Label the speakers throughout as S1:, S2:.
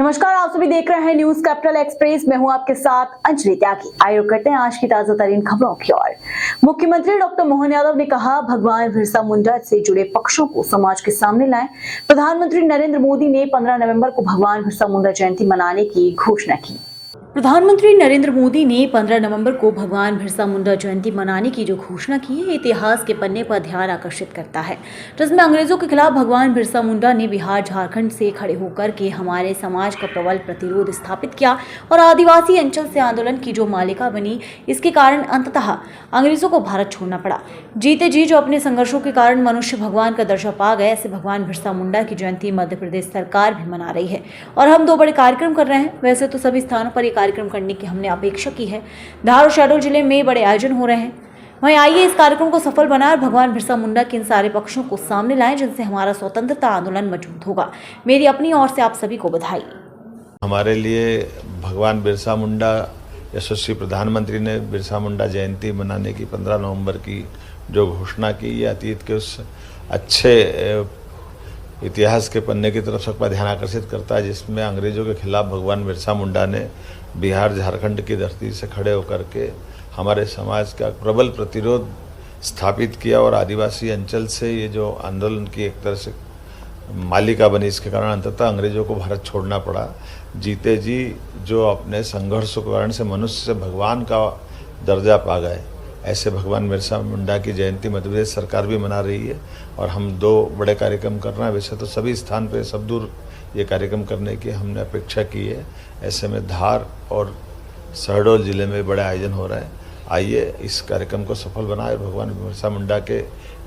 S1: नमस्कार, आप सभी देख रहे हैं न्यूज कैपिटल एक्सप्रेस। मैं हूं आपके साथ अंजलि त्यागी। आइए करते हैं आज की ताजा तरीन खबरों की ओर। मुख्यमंत्री डॉक्टर मोहन यादव ने कहा, भगवान बिरसा मुंडा से जुड़े पक्षों को समाज के सामने लाएं। प्रधानमंत्री नरेंद्र मोदी ने 15 नवंबर को भगवान बिरसा मुंडा जयंती मनाने की घोषणा की। प्रधानमंत्री नरेंद्र मोदी ने 15 नवंबर को भगवान बिरसा मुंडा जयंती मनाने की जो घोषणा की है, इतिहास के पन्ने पर ध्यान आकर्षित करता है, जिसमें अंग्रेजों के खिलाफ भगवान बिरसा मुंडा ने बिहार झारखंड से खड़े होकर के हमारे समाज का प्रबल प्रतिरोध स्थापित किया और आदिवासी अंचल से आंदोलन की जो मालिका बनी। इसके कारण अंततः अंग्रेजों को भारत छोड़ना पड़ा। जीते जी जो अपने संघर्षों के कारण मनुष्य भगवान का दर्जा पा गए, ऐसे भगवान बिरसा मुंडा की जयंती मध्य प्रदेश सरकार भी मना रही है और हम 2 बड़े कार्यक्रम कर रहे हैं। वैसे तो सभी स्थानों पर कार्यक्रम करने की हमने अपेक्षा की है। धार और शहडोल जिले में बड़े आयोजन हो रहे हैं। वहीं आइए इस कार्यक्रम को सफल बनाएं और भगवान बिरसा मुंडा के इन सारे पक्षों को सामने लाएं, जिनसे हमारा स्वतंत्रता आंदोलन मजबूत होगा। मेरी अपनी ओर से आप सभी को बधाई।
S2: हमारे लिए भगवान बिरसा मुंडा, यशस्वी प्रधानमंत्री ने बिरसा मुंडा जयंती मनाने की 15 नवंबर की जो घोषणा की, ये अतीत के उस अच्छे इतिहास के पन्ने की तरफ सबका ध्यान आकर्षित करता है, जिसमें अंग्रेजों के खिलाफ भगवान बिरसा मुंडा ने बिहार झारखंड की धरती से खड़े होकर के हमारे समाज का प्रबल प्रतिरोध स्थापित किया और आदिवासी अंचल से ये जो आंदोलन की एक तरह से मालिका बनी, इसके कारण अंततः अंग्रेजों को भारत छोड़ना पड़ा। जीते जी जो अपने संघर्षों के कारण से मनुष्य से भगवान का दर्जा पा गए, ऐसे भगवान बिरसा मुंडा की जयंती मध्य प्रदेश सरकार भी मना रही है और हम 2 बड़े कार्यक्रम कर रहे हैं। वैसे तो सभी स्थान पे सब दूर ये कार्यक्रम करने की हमने अपेक्षा की है, ऐसे में धार और शहडोल जिले में बड़े आयोजन हो रहे हैं। आइए इस कार्यक्रम को सफल बनाए, भगवान बिरसा मुंडा के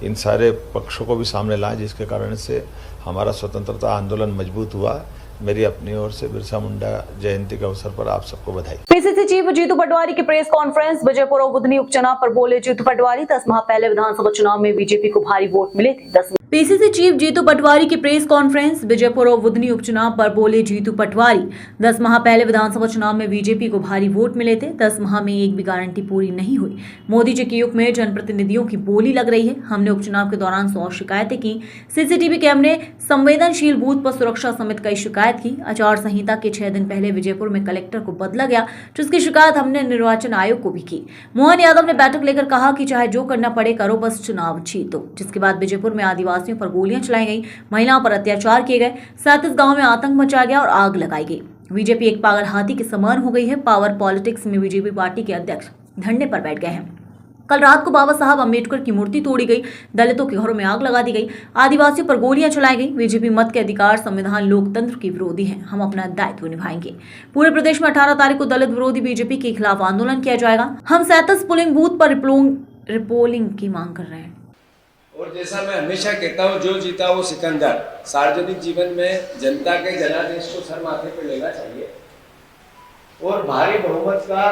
S2: इन सारे पक्षों को भी सामने लाएं, जिसके कारण से हमारा स्वतंत्रता आंदोलन मजबूत हुआ। मेरी अपनी ओर से बिरसा मुंडा जयंती के अवसर पर आप सबको बधाई।
S1: पीसीसी चीफ जीतू पटवारी की प्रेस कॉन्फ्रेंस। विजयपुर और बुधनी उपचुनाव पर बोले जीतू पटवारी, 10 माह पहले विधानसभा चुनाव में बीजेपी को भारी वोट मिले थे। पीसीसी चीफ जीतू पटवारी की प्रेस कॉन्फ्रेंस। विजयपुर और बुधनी उपचुनाव पर बोले जीतू पटवारी, 10 माह पहले विधानसभा चुनाव में बीजेपी को भारी वोट मिले थे। 10 माह में एक भी गारंटी पूरी नहीं हुई। मोदी जी के युग में जनप्रतिनिधियों की बोली लग रही है। हमने उपचुनाव के दौरान 100 शिकायतें की। सीसीटीवी कैमरे, संवेदनशील बूथ पर सुरक्षा समेत कई शिकायत की। आचार संहिता के 6 दिन पहले विजयपुर में कलेक्टर को बदला गया, जिसकी शिकायत हमने निर्वाचन आयोग को भी की। मोहन यादव ने बैठक लेकर कहा कि चाहे जो करना पड़े करो, बस चुनाव जीतो। जिसके बाद विजयपुर में आदिवासियों पर गोलियां चलाई गई, महिलाओं पर अत्याचार किए गए, 37 गांव में आतंक मचा गया और आग लगाई गई। बीजेपी एक पागल हाथी के समान हो गई है। पावर पॉलिटिक्स में बीजेपी पार्टी के अध्यक्ष धरने पर बैठ गए हैं। कल रात को बाबा साहब अम्बेडकर की मूर्ति तोड़ी गई, दलितों के घरों में आग लगा दी गई, आदिवासियों पर गोलियां चलाई गई। बीजेपी मत के अधिकार, संविधान, लोकतंत्र की विरोधी है। हम अपना दायित्व निभाएंगे। पूरे प्रदेश में 18 तारीख को दलित विरोधी बीजेपी के खिलाफ आंदोलन किया जाएगा। हम 37 पोलिंग बूथ पर रिपोलिंग की मांग कर रहे हैं।
S3: और जैसा मैं हमेशा कहता हूँ, जो जीता वो सिकंदर। सार्वजनिक जीवन में जनता के जनादेश को सर माथे पर लेना चाहिए और भारी बहुमत का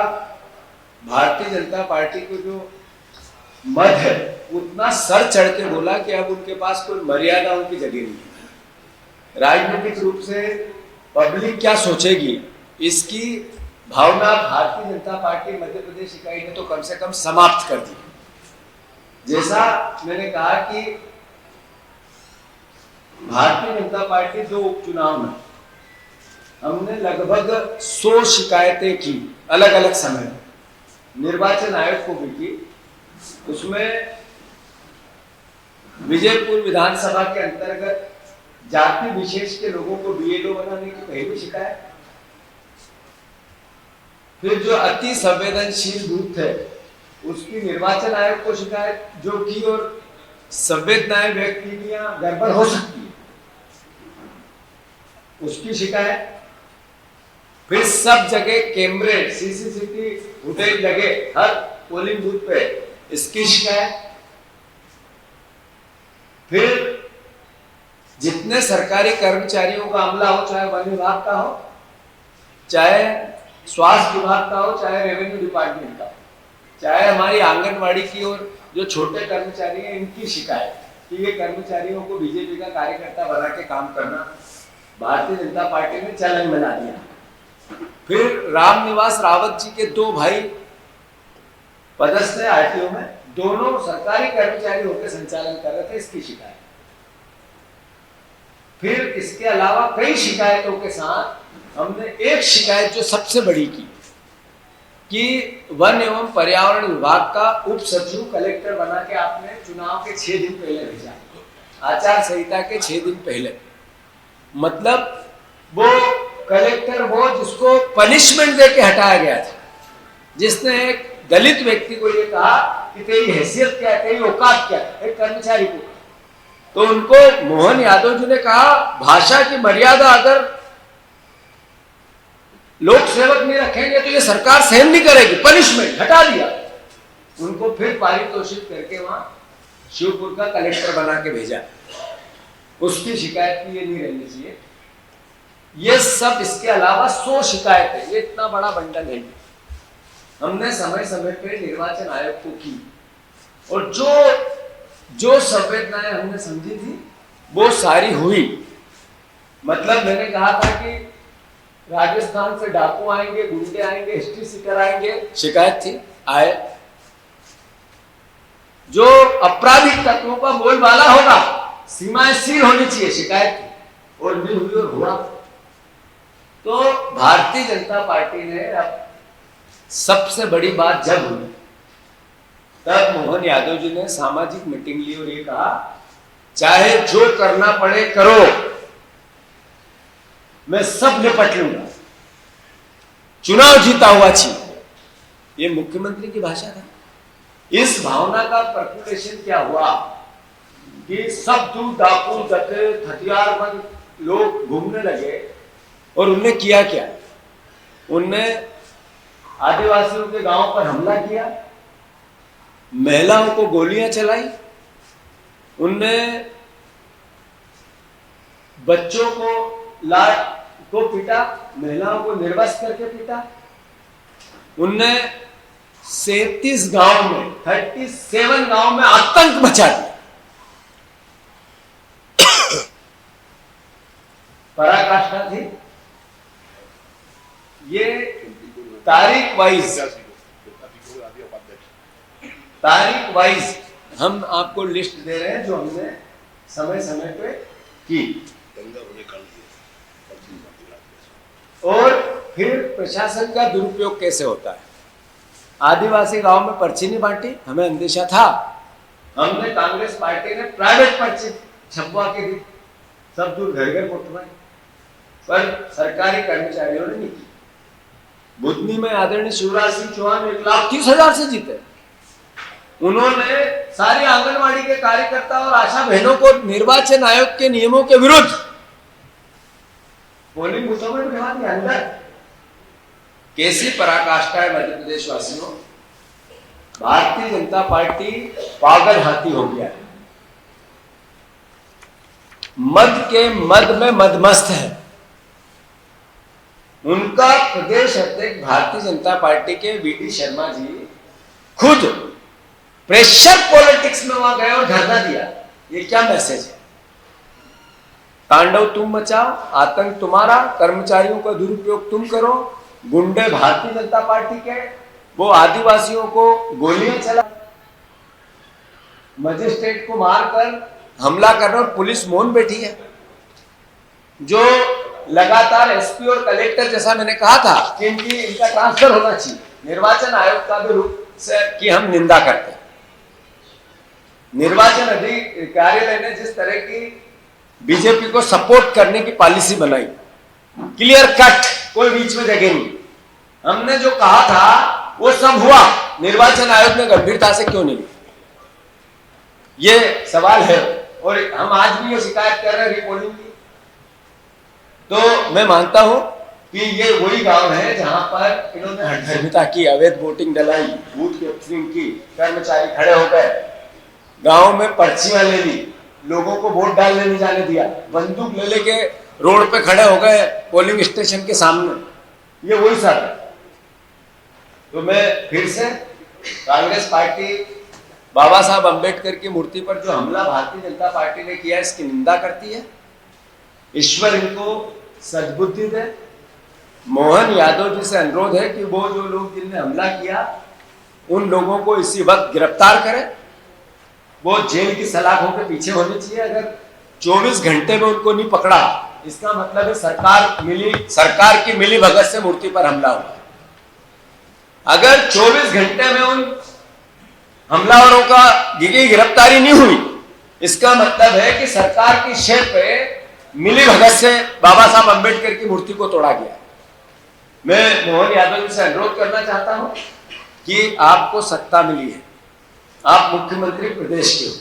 S3: भारतीय जनता पार्टी को जो मत है, उतना सर चढ़ के बोला कि अब उनके पास कोई मर्यादा, उनकी जगह नहीं है। राजनीतिक रूप से पब्लिक क्या सोचेगी, इसकी भावना भारतीय जनता पार्टी मध्य प्रदेश इकाई ने तो कम से कम समाप्त कर दी। जैसा मैंने कहा कि भारतीय जनता पार्टी 2 उपचुनाव में हमने लगभग 100 शिकायतें की, अलग अलग समय में निर्वाचन आयोग को भी की। उसमें विजयपुर विधानसभा के अंतर्गत जाति विशेष के लोगों को बीएलओ बनाने की पहली शिकायत, फिर जो अति संवेदनशील बूथ है उसकी निर्वाचन आयोग को शिकायत जो की और संवेदनाएं व्यक्त की गड़बड़ हो सकती है, उसकी शिकायत। फिर सब जगह कैमरे, सीसीटीवी फुटेज लगे हर पोलिंग बूथ पे, इसकी शिकायत। फिर जितने सरकारी कर्मचारियों का अमला हो, चाहे वन विभाग का हो, चाहे स्वास्थ्य विभाग का हो, चाहे रेवेन्यू डिपार्टमेंट का हो, चाहे हमारी आंगनवाड़ी की और जो छोटे कर्मचारी हैं, इनकी शिकायत कि ये कर्मचारियों को बीजेपी का कार्यकर्ता बना के काम करना भारतीय जनता पार्टी ने चैलेंज बना दिया। फिर रामनिवास रावत जी के 2 भाई पदस्थ है आरटीओ में, दोनों सरकारी कर्मचारी होकर संचालन कर रहे थे, इसकी शिकायत। फिर इसके अलावा कई शिकायतों के साथ हमने एक शिकायत जो सबसे बड़ी की कि वन एवं पर्यावरण विभाग का उप सचिव कलेक्टर बना के आपने चुनाव के 6 दिन पहले भेजा, आचार संहिता के 6 दिन पहले। मतलब वो कलेक्टर वो जिसको पनिशमेंट देके हटाया गया था, जिसने एक दलित व्यक्ति को ये कहा कि तेरी हैसियत क्या है, तेरी औकात क्या है, एक कर्मचारी को। तो उनको मोहन यादव जी ने कहा भाषा की मर्यादा अगर लोक सेवक नहीं रखेंगे तो ये सरकार सहन नहीं करेगी, पनिशमेंट हटा दिया। उनको फिर पारितोषित करके वहां शिवपुर का कलेक्टर बना के भेजा। उसकी शिकायत भी ये नहीं रहनी चाहिए। ये सब इसके अलावा 100 शिकायतें, ये इतना बड़ा बंडल है, हमने समय समय पे निर्वाचन आयोग को की और जो संवेदनाएं हमने समझी थी वो सारी हुई। मतलब मैंने कहा था कि राजस्थान से डाकू आएंगे, गुंडे आएंगे, हिस्ट्री सीकर आएंगे, शिकायत थी, आए। जो आपराधिक तत्वों का बोलबाला होगा, सीमाएं सील होनी चाहिए, शिकायत थी और भी हुई और हुआ। तो भारतीय जनता पार्टी ने अब सबसे बड़ी बात जब हुई तब मोहन यादव जी ने सामाजिक मीटिंग ली और ये कहा चाहे जो करना पड़े करो, मैं सब निपट लूंगा, चुनाव जीता हुआ चाहिए। ये मुख्यमंत्री की भाषा था। इस भावना का पर्कुलेशन क्या हुआ कि सब दूर डाकू डकैत हथियारबंद लोग घूमने लगे और उनने किया क्या? उनने आदिवासियों के गांव पर हमला किया, महिलाओं को गोलियां चलाई, उनने बच्चों को लाठ को पीटा, महिलाओं को निर्वस्त्र करके पीटा। उनने 37 गांव में 37 गांव में आतंक मचा दिया। पराकाष्ठा थी। ये तारीख वाइज हम आपको लिस्ट दे रहे हैं जो हमने समय समय पे की। और फिर प्रशासन का दुरुपयोग कैसे होता है। आदिवासी गांव में पर्ची नहीं बांटी, हमें अंदेशा था, हमने कांग्रेस पार्टी ने प्राइवेट पर्ची छपवा के दी, सब दूर घर घर पहुंचवाई, पर सरकारी कर्मचारियों ने नहीं की। बुधनी में आदरणीय शिवराज सिंह चौहान 1,30,000 से जीते। उन्होंने सारी आंगनवाड़ी के कार्यकर्ता और आशा बहनों को निर्वाचन आयोग के नियमों के विरुद्ध पोलिंग बूथों में बिठा दिया अंदर। कैसी पराकाष्ठा है मध्य प्रदेश वासियों। भारतीय जनता पार्टी पागल हाथी हो गया है, मद के मद में मदमस्त है। उनका प्रदेश अध्यक्ष भारतीय जनता पार्टी के वीडी शर्मा जी खुद प्रेशर पॉलिटिक्स में वहां गए और धरना दिया। ये क्या मैसेज है? तांडव तुम मचाओ, आतंक तुम्हारा, कर्मचारियों का दुरुपयोग तुम करो, गुंडे भारतीय जनता पार्टी के, वो आदिवासियों को गोलियां चला, मजिस्ट्रेट को मारकर हमला कर रहे और पुलिस मौन बैठी है। जो लगातार एसपी और कलेक्टर, जैसा मैंने कहा था कि इनका ट्रांसफर होना चाहिए, निर्वाचन आयोग का भी रूप से कि हम निंदा करते हैं। निर्वाचन कार्यालय ने जिस तरह की बीजेपी को सपोर्ट करने की पॉलिसी बनाई, क्लियर कट, कोई बीच में जगह नहीं। हमने जो कहा था वो सब हुआ, निर्वाचन आयोग ने गंभीरता से क्यों नहीं? ये सवाल है और हम आज भी ये शिकायत कर रहे हैं रिपोर्टिंग की। तो मैं मानता हूं कि ये वही गांव है जहां पर इन्होंने हठधर्मिता की, अवैध वोटिंग डलाई, बूथ कैप्चरिंग की, कर्मचारी खड़े हो गए, गांव में पर्चियां ले ली, लोगों को वोट डालने नहीं जाने दिया, बंदूक ले लेके रोड पे खड़े हो गए पोलिंग स्टेशन के सामने। ये वही सब है। तो मैं फिर से कांग्रेस पार्टी बाबा साहब अंबेडकर की मूर्ति पर जो हमला भारतीय जनता पार्टी ने किया, इसकी निंदा करती है। ईश्वर इनको सद्बुद्धि दे। मोहन यादव जी से अनुरोध है कि वो जो लोग जिनने हमला किया उन लोगों को इसी वक्त गिरफ्तार करें। वो जेल की सलाखों के पीछे होने चाहिए। अगर 24 घंटे में उनको नहीं पकड़ा, इसका मतलब है सरकार की मिली भगत से मूर्ति पर हमला हुआ। अगर 24 घंटे में उन हमलावरों की गिरफ्तारी नहीं हुई, इसका मतलब है कि सरकार की शय पे मिली भगत से बाबा साहब अंबेडकर की मूर्ति को तोड़ा गया। मैं मोहन यादव जी से अनुरोध करना चाहता हूं कि आपको सत्ता मिली है, आप मुख्यमंत्री प्रदेश के हो,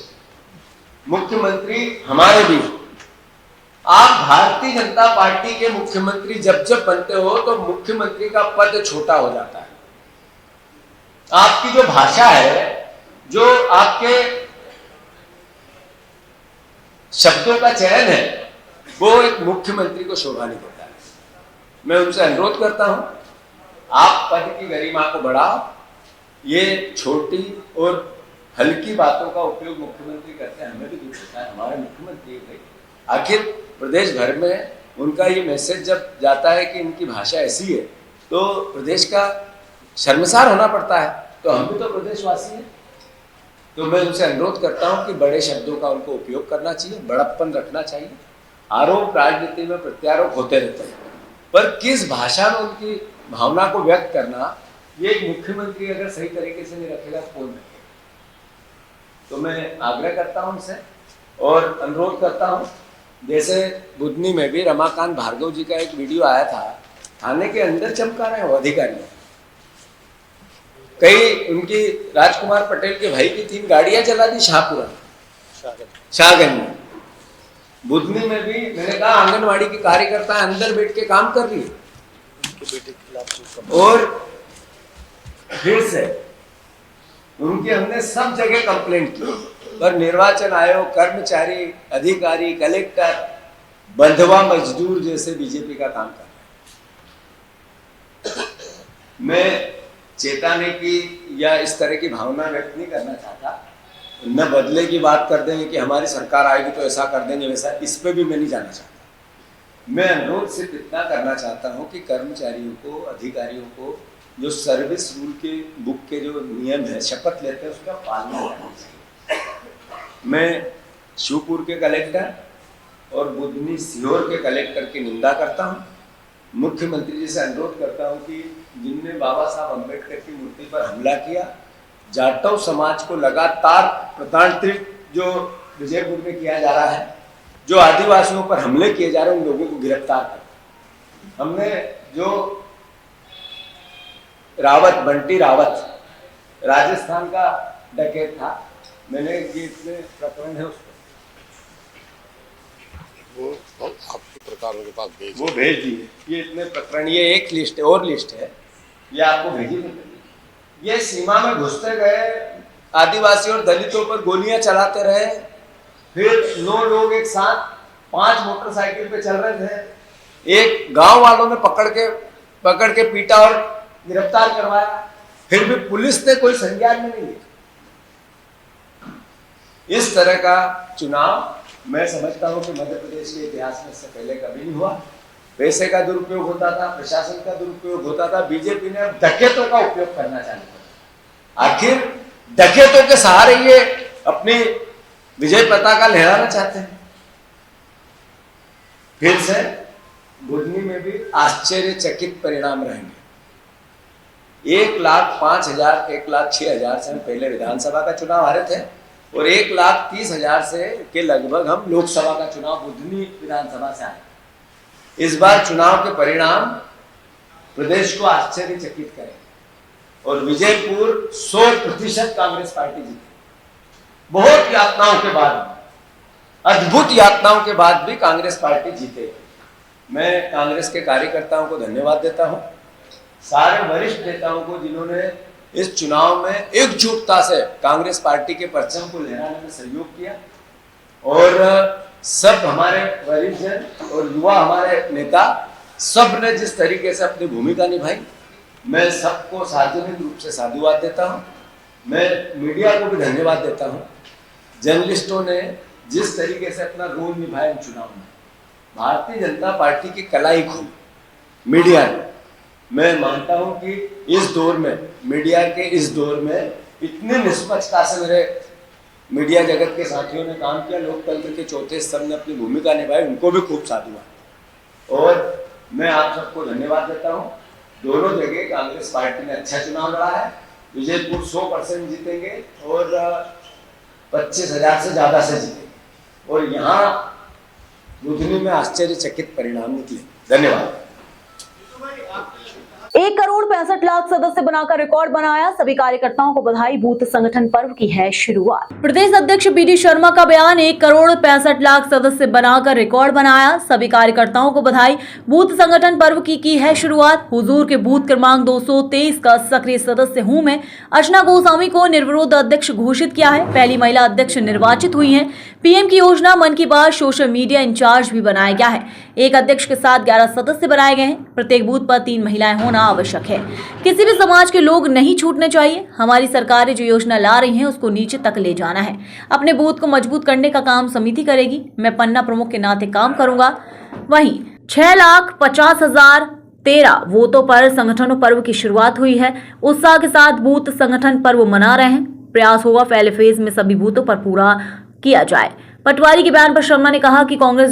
S3: मुख्यमंत्री हमारे भी हो। आप भारतीय जनता पार्टी के मुख्यमंत्री जब बनते हो तो मुख्यमंत्री का पद छोटा हो जाता है। आपकी जो भाषा है, जो आपके शब्दों का चयन है, वो एक मुख्यमंत्री को शोभा नहीं देता है। मैं उनसे अनुरोध करता हूं, आप पद की गरिमा को बढ़ाओ। ये छोटी और हल्की बातों का उपयोग मुख्यमंत्री करते हैं, हमें भी दुख होता है, हमारे मुख्यमंत्री है। आखिर प्रदेश भर में उनका ये मैसेज जब जाता है कि इनकी भाषा ऐसी है, तो प्रदेश का शर्मसार होना पड़ता है। तो हम भी तो प्रदेशवासी हैं। तो मैं उनसे अनुरोध करता हूं कि बड़े शब्दों का उनको उपयोग करना चाहिए, बड़प्पन रखना चाहिए। आरोप राजनीति में प्रत्यारोप होते रहते हैं, पर किस भाषा में उनकी भावना को व्यक्त करना, ये एक मुख्यमंत्री अगर सही तरीके से नहीं रखेगा तो कौन रखेगा। तो मैं आग्रह करता हूं उनसे और अनुरोध करता हूं, जैसे बुधनी में भी रमाकांत भार्गव जी का एक वीडियो आया था, थाने के अंदर चमका रहे हो अधिकारी। कई उनकी राजकुमार पटेल के भाई की 3 गाड़ियां जला दी शाहगंज में। बुधनी में भी मैंने कहा आंगनवाड़ी की कार्यकर्ता अंदर बैठ के काम कर रही है और फिर से उनकी हमने सब जगह कंप्लेंट की, पर निर्वाचन आयोग, कर्मचारी, अधिकारी, कलेक्टर बंधुआ मजदूर जैसे बीजेपी का काम कर रहे हैं। मैं चेताने की या इस तरह की भावना व्यक्त नहीं करना चाहता, न बदले की बात कर देंगे कि हमारी सरकार आएगी तो ऐसा कर देंगे वैसा, इस पे भी मैं नहीं जाना चाहता। मैं अनुरोध सिर्फ इतना करना चाहता हूं कि कर्मचारियों को, अधिकारियों को जो सर्विस रूल के बुक के जो नियम है, शपथ लेते हैं, उसका पालना करना चाहिए। मैं शिवपुर के कलेक्टर और बुधनी सीहोर के कलेक्टर की निंदा करता हूं। मुख्यमंत्री जी से अनुरोध करता हूं कि जिनने बाबा साहब अंबेडकर की मूर्ति पर हमला किया, जाटव समाज को लगातार प्रताड़ित जो विजयपुर में किया जा रहा है, जो आदिवासियों पर हमले किए जा रहे हैं, उन लोगों को गिरफ्तार कर। हमने जो बंटी रावत राजस्थान का डकैत था, मैंने ये इतने प्रकरण है उसको वो आपके प्रकारों के पास भेज दिए। ये इतने प्रकरण, ये एक लिस्ट है और लिस्ट है, ये आपको भेजी नहीं। ये सीमा में घुसते गए, आदिवासी और दलितों पर गोलियां चलाते रहे, फिर 9 लोग एक साथ 5 मोटरसाइकिल पे चल रहे थे, एक गांव वालों ने पकड़ के पीटा और गिरफ्तार करवाया, फिर भी पुलिस ने कोई संज्ञान में नहीं लिया। इस तरह का चुनाव मैं समझता हूं कि मध्य प्रदेश के इतिहास में इससे पहले कभी नहीं हुआ। पैसे का दुरुपयोग होता था, प्रशासन का दुरुपयोग होता था, बीजेपी ने अब डकैतों का उपयोग करना चालू किया। आखिर डकैतों के सहारे ये अपनी विजय पताका लहराना चाहते हैं। फिर से बुधनी में भी आश्चर्यचकित परिणाम रहेंगे। 1,05,000 1,06,000 से हम पहले विधानसभा का चुनाव हारे थे और 1,30,000 से के लगभग हम लोकसभा का चुनाव बुधनी विधानसभा से आए। इस बार चुनाव के परिणाम प्रदेश को आश्चर्यचकित करेंगे और विजयपुर 100% कांग्रेस पार्टी जीते। बहुत यातनाओं के बाद, अद्भुत यातनाओं के बाद भी कांग्रेस पार्टी जीते। मैं कांग्रेस के कार्यकर्ताओं को धन्यवाद देता हूं, सारे वरिष्ठ नेताओं को जिन्होंने इस चुनाव में एकजुटता से कांग्रेस पार्टी के परचम को लहराने में सहयोग किया, और सब हमारे वरिष्ठ जन और युवा हमारे नेता सब ने जिस तरीके से अपनी भूमिका निभाई, मैं सबको सार्वजनिक रूप से साधुवाद देता हूं। मैं मीडिया को भी धन्यवाद देता हूं। जर्नलिस्टों ने जिस तरीके से अपना रोल निभाया इन चुनाव में, भारतीय जनता पार्टी की कलाई खोली मीडिया ने। मैं मानता हूं कि इस दौर में, मीडिया के इस दौर में इतनी निष्पक्षता से मेरे मीडिया जगत के साथियों ने काम किया, लोकतंत्र के चौथे स्तंभ ने अपनी भूमिका निभाई, उनको भी खूब साधुवाद। और मैं आप सबको धन्यवाद देता हूँ। दोनों जगह कांग्रेस पार्टी ने अच्छा चुनाव लड़ा है। विजयपुर 100% जीतेंगे और 25,000 से ज्यादा से जीतेंगे और यहाँ बुधनी में आश्चर्यचकित परिणाम निकले। धन्यवाद।
S1: 1,65,00,000 सदस्य बनाकर रिकॉर्ड बनाया, सभी कार्यकर्ताओं को बधाई, बूथ संगठन पर्व की है शुरुआत। प्रदेश अध्यक्ष बीडी शर्मा का बयान, 1,65,00,000 सदस्य बनाकर रिकॉर्ड बनाया, सभी कार्यकर्ताओं को बधाई, बूथ संगठन पर्व की है शुरुआत। हुजूर के बूथ क्रमांक 223 का सक्रिय सदस्य हूं मैं। अर्चना गोस्वामी को निर्विरोध अध्यक्ष घोषित किया है, पहली महिला अध्यक्ष निर्वाचित हुई है। पीएम की योजना मन की बात सोशल मीडिया इंचार्ज भी बनाया गया है। एक अध्यक्ष के साथ 11 सदस्य बनाए गए हैं। प्रत्येक बूथ पर 3 महिलाएं होना आवश्यक है। किसी भी समाज के लोग नहीं छूटने चाहिए। हमारी सरकारें जो योजना ला रही हैं उसको नीचे तक ले जाना है। अपने बूथ को मजबूत करने का काम समिति करेगी। मैं पन्ना प्रमुख के नाते काम करूंगा। वहीं 6,50,013 वोटों पर संगठनों पर्व की शुरुआत हुई है। उत्साह के साथ बूथ संगठन पर्व मना रहे हैं। प्रयास होगा पहले फेज में सभी बूथों पर पूरा किया जाए। पटवारी के बयान पर शर्मा ने कहा कि कांग्रेस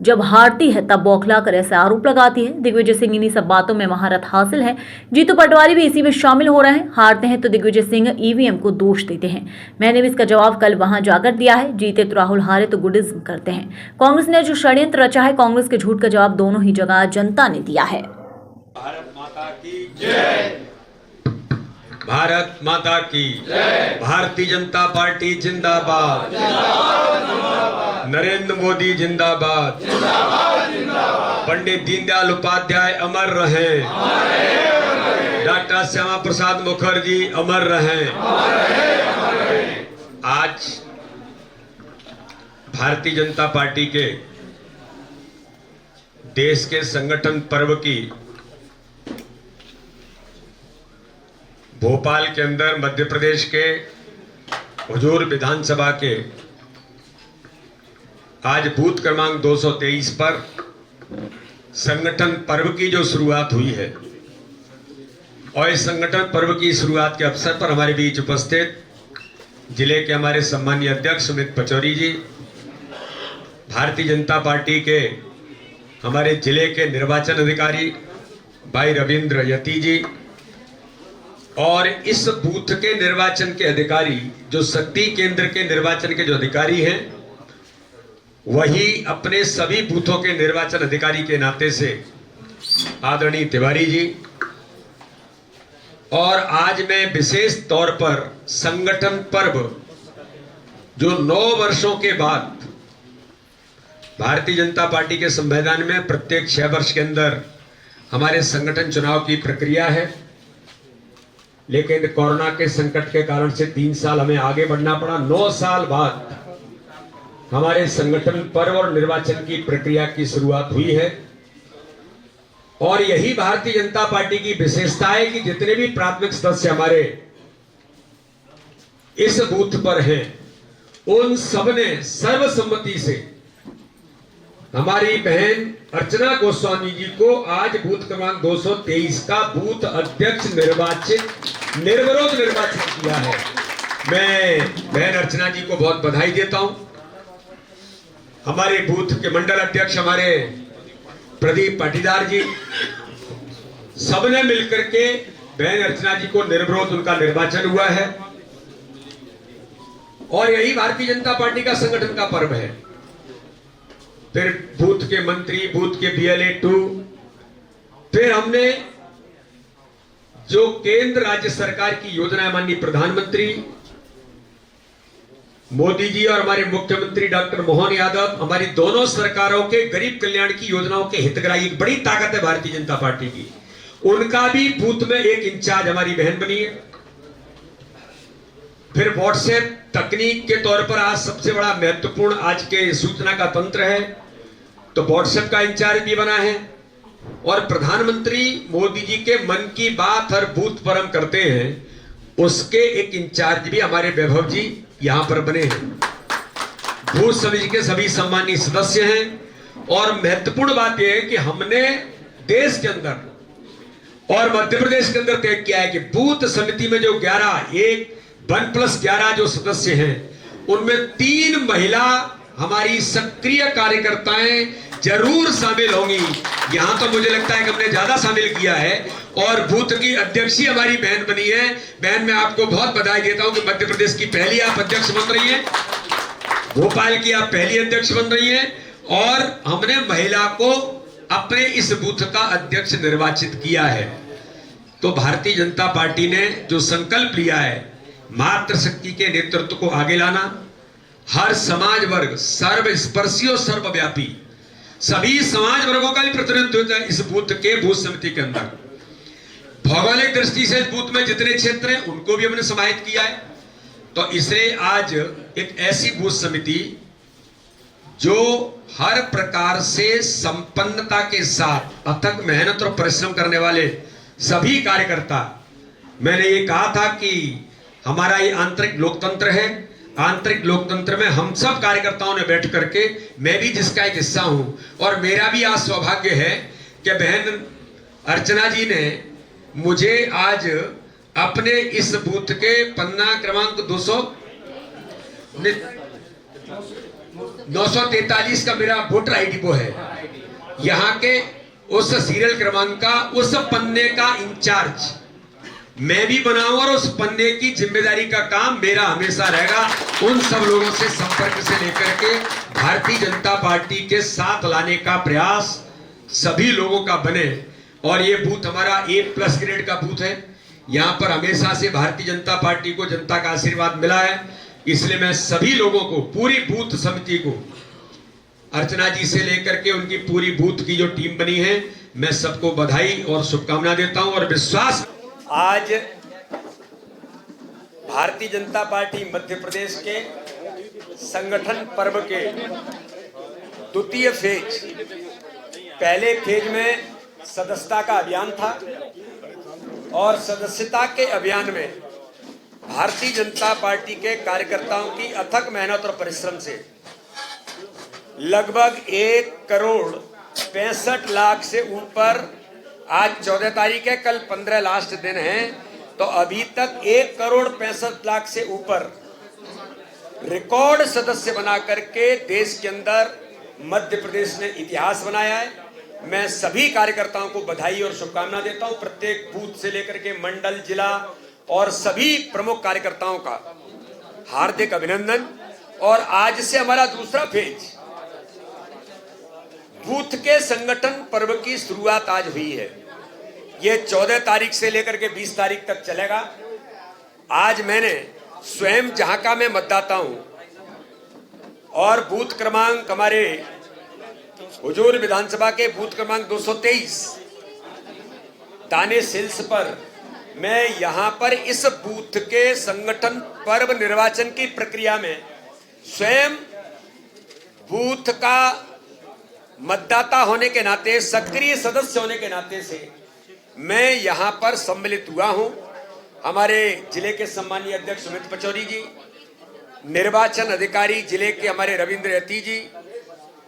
S1: जब हारती है तब बौखला कर ऐसे आरोप लगाती है। दिग्विजय सिंह इन्हीं सब बातों में महारत हासिल है। जीतू पटवारी भी इसी में शामिल हो रहे हैं। हारते हैं तो दिग्विजय सिंह ईवीएम को दोष देते हैं। मैंने भी इसका जवाब कल वहां जाकर दिया है। जीते तो राहुल, हारे तो गुडिज्म करते हैं। कांग्रेस ने जो षड्यंत्र रचा है, कांग्रेस के झूठ का जवाब दोनों ही जगह जनता ने दिया है।
S4: भारत माता की जय। भारत माता की जय। भारतीय जनता पार्टी जिंदाबाद। नरेंद्र मोदी जिंदाबाद। पंडित दीनदयाल उपाध्याय अमर रहें। डॉक्टर श्यामा प्रसाद मुखर्जी अमर रहें। आज भारतीय जनता पार्टी के देश के संगठन पर्व की भोपाल के अंदर मध्य प्रदेश के हुजूर विधानसभा के आज बूथ क्रमांक 223 पर संगठन पर्व की जो शुरुआत हुई है और इस संगठन पर्व की शुरुआत के अवसर पर हमारे बीच उपस्थित जिले के हमारे सम्मानीय अध्यक्ष सुमित पचौरी जी, भारतीय जनता पार्टी के हमारे जिले के निर्वाचन अधिकारी भाई रविंद्र यति जी और इस बूथ के निर्वाचन के अधिकारी जो शक्ति केंद्र के निर्वाचन के जो अधिकारी हैं वही अपने सभी बूथों के निर्वाचन अधिकारी के नाते से आदरणीय तिवारी जी, और आज मैं विशेष तौर पर संगठन पर्व जो 9 वर्षों के बाद भारतीय जनता पार्टी के संविधान में प्रत्येक 6 वर्ष के अंदर हमारे संगठन चुनाव की प्रक्रिया है, लेकिन कोरोना के संकट के कारण से 3 साल हमें आगे बढ़ना पड़ा। 9 साल बाद हमारे संगठन पर्व और निर्वाचन की प्रक्रिया की शुरुआत हुई है और यही भारतीय जनता पार्टी की विशेषता है कि जितने भी प्राथमिक सदस्य हमारे इस बूथ पर हैं उन सबने सर्वसम्मति से हमारी बहन अर्चना गोस्वामी जी को आज बूथ क्रमांक 223 का बूथ अध्यक्ष निर्विरोध निर्वाचित किया है। मैं बहन अर्चना जी को बहुत बधाई देता हूं। हमारे बूथ के मंडल अध्यक्ष हमारे प्रदीप पाटीदार जी, सबने मिलकर के बहन अर्चना जी को निर्विरोध उनका निर्वाचन हुआ है और यही भारतीय जनता पार्टी का संगठन का पर्व है। फिर बूथ के मंत्री, बूथ के BLA 2, फिर हमने जो केंद्र राज्य सरकार की योजना माननीय प्रधानमंत्री मोदी जी और हमारे मुख्यमंत्री डॉक्टर मोहन यादव, हमारी दोनों सरकारों के गरीब कल्याण की योजनाओं के हितग्राही, एक बड़ी ताकत है भारतीय जनता पार्टी की, उनका भी बूथ में एक इंचार्ज हमारी बहन बनी है। फिर व्हाट्सएप तकनीक के तौर पर आज सबसे बड़ा महत्वपूर्ण आज के सूचना का तंत्र है, तो व्हाट्सएप का इंचार्ज भी बना है और प्रधानमंत्री मोदी जी के मन की बात हर बूथ पर हम करते हैं उसके एक इंचार्ज भी हमारे वैभव जी यहां पर बने हैं। बूथ समिति के सभी सम्मानीय सदस्य हैं और महत्वपूर्ण बात यह है कि हमने देश के अंदर और मध्य प्रदेश के अंदर तय किया है कि बूथ समिति में जो 1+11 जो सदस्य हैं उनमें 3 महिला हमारी सक्रिय कार्यकर्ताएं जरूर शामिल होंगी। यहाँ तो मुझे लगता है कि हमने ज्यादा शामिल किया है और बूथ की अध्यक्षी हमारी बहन बनी है। बहन, मैं आपको बहुत बधाई देता हूँ कि मध्य प्रदेश की पहली आप अध्यक्ष बन रही हैं, भोपाल की आप पहली अध्यक्ष बन रही हैं और हमने महिला को अपने इस बूथ का अध्यक्ष निर्वाचित किया है। तो भारतीय जनता पार्टी ने जो संकल्प लिया है मातृशक्ति के नेतृत्व को आगे लाना, हर समाज वर्ग, सर्वस्पर्शी और सर्वव्यापी सभी समाज वर्गों का भी प्रतिनिधित्व है इस बूथ के बूथ समिति के अंदर। भौगोलिक दृष्टि से इस बूथ में जितने क्षेत्र हैं उनको भी हमने समाहित किया है। तो इसलिए आज एक ऐसी बूथ समिति जो हर प्रकार से संपन्नता के साथ अथक मेहनत और परिश्रम करने वाले सभी कार्यकर्ता, मैंने ये कहा था कि हमारा ये आंतरिक लोकतंत्र है, आंतरिक लोकतंत्र में हम सब कार्यकर्ताओं ने बैठ करके, मैं भी जिसका एक हिस्सा हूं और मेरा भी आज सौभाग्य है कि बहन अर्चना जी ने मुझे आज अपने इस बूथ के पन्ना क्रमांक 943 का मेरा वोटर आईडी वो है, यहाँ के उस सीरियल क्रमांक का, उस पन्ने का इंचार्ज मैं भी बनाऊं और उस पन्ने की जिम्मेदारी का काम मेरा हमेशा रहेगा। उन सब लोगों से संपर्क से लेकर के भारतीय जनता पार्टी के साथ लाने का प्रयास सभी लोगों का बने। और ये बूथ हमारा A+ ग्रेड का बूथ है। यहाँ पर हमेशा से भारतीय जनता पार्टी को जनता का आशीर्वाद मिला है, इसलिए मैं सभी लोगों को, पूरी बूथ समिति को, अर्चना जी से लेकर के उनकी पूरी बूथ की जो टीम बनी है, मैं सबको बधाई और शुभकामना देता हूं और विश्वास।
S3: आज भारतीय जनता पार्टी मध्य प्रदेश के संगठन पर्व के द्वितीय फेज, पहले फेज में सदस्यता का अभियान था और सदस्यता के अभियान में भारतीय जनता पार्टी के कार्यकर्ताओं की अथक मेहनत और परिश्रम से लगभग 1,65,00,000 से ऊपर, आज 14 तारीख है, कल 15 लास्ट दिन है, तो अभी तक 1,65,00,000 से ऊपर रिकॉर्ड सदस्य बना करके देश के अंदर मध्य प्रदेश ने इतिहास बनाया है। मैं सभी कार्यकर्ताओं को बधाई और शुभकामना देता हूं। प्रत्येक बूथ से लेकर के मंडल, जिला और सभी प्रमुख कार्यकर्ताओं का हार्दिक अभिनंदन। और आज से हमारा दूसरा फेज, बूथ के संगठन पर्व की शुरुआत आज हुई है। ये 14 तारीख से लेकर के 20 तारीख तक चलेगा। आज मैंने स्वयं जहां का मैं मतदाता हूं और बूथ क्रमांक हमारे हुजूर विधानसभा के बूथ क्रमांक 223 दाने सिल्स पर, मैं यहां पर इस बूथ के संगठन पर्व निर्वाचन की प्रक्रिया में स्वयं बूथ का मतदाता होने के नाते, सक्रिय सदस्य होने के नाते से मैं यहां पर सम्मिलित हुआ हूं। हमारे जिले के सम्मानीय अध्यक्ष सुमित पचौरी जी, निर्वाचन अधिकारी जिले के हमारे रविंद्र यती जी